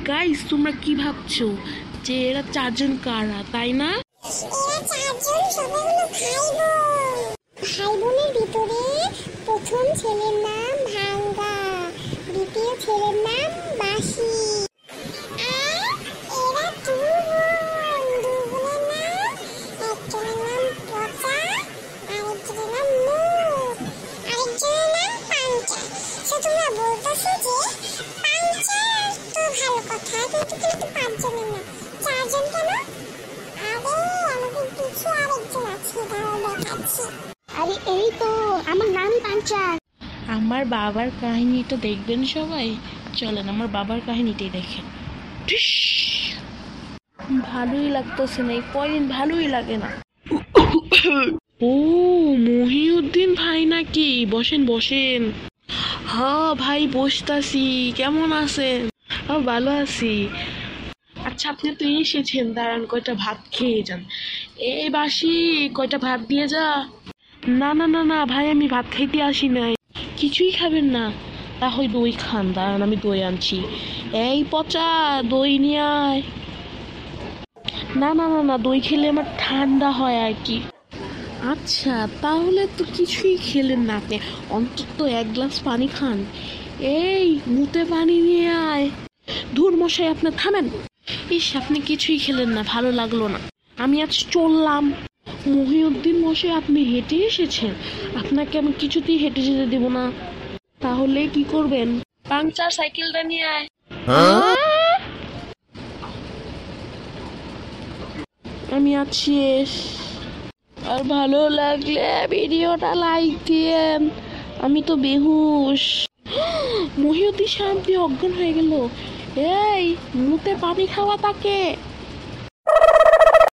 Guys, তোমরা কি ভাবছো যে এরা চারজন কারা, তাই না? এরা চারজন সবাইগুলো ভাই বোনের ভিতরে প্রথম ছেলের নাম ভাঙ্গা, দ্বিতীয় ছেলের নাম বাসি, আর এরা দুগুণের নাম, একজনের নাম পচা, আরেকজনের নাম মুখ, আরেকজনের নাম পাঞ্চা। সে তোমরা বলতেছো যে পাঞ্চা তো ভালো কথা, কিন্তু পাঁচজনের না, চারজন কেন? আরে এই তো আমার নাম পাঞ্চা। আমার বাবার কাহিনীটা দেখবেন সবাই, চলেন আমার বাবার কাহিনীটাই দেখেন। ভালোই লাগতেছে না, এই কয়দিন ভালোই লাগে না। ও মহিউদ্দিন ভাই নাকি? বসেন বসেন। হ্যাঁ ভাই বসতাছি, কেমন আছেন? ভালো আছি। আচ্ছা আপনি তো এসেছেন, দাঁড়ান কয়টা ভাত খেয়ে যান। এই বাসি, কয়টা ভাত দিয়ে যা। না না না না ভাই, আমি ভাত খাইতে আসি নাই। কিছুই খাবেন না? তাহলে দই খান, দাঁড়ান আমি দই আনছি। এই পচা, দই নিয়ে আয়। না না না না, দই খেলে আমার ঠান্ডা হয় আর কি। আচ্ছা তাহলে তো কিছুই খেলেন না আপনি, অন্তত এক গ্লাস পানি খান। এই মুতে পানি নিয়ে আয়। ধুর মশাই, আপনি থামেন। ইস, আপনি কিছুই খেলেন না, ভালো লাগলো না। আমি আজ চললাম। মহিউদ্দিন মশাই, আপনি হেঁটে এসেছেন, আপনাকে আমি কিছুতেই হেঁটে যেতে দেব না। তাহলে কি করবেন? পাংচার সাইকেলটা নিয়ে আয়। আমি আছি। আর ভালো লাগলে ভিডিওটা লাইক দিয়েন। আমি তো বেহুশ। মহিউদ্দিন সাহেব অজ্ঞান হয়ে গেল। এই মুতে পানি খাওয়া তাকে।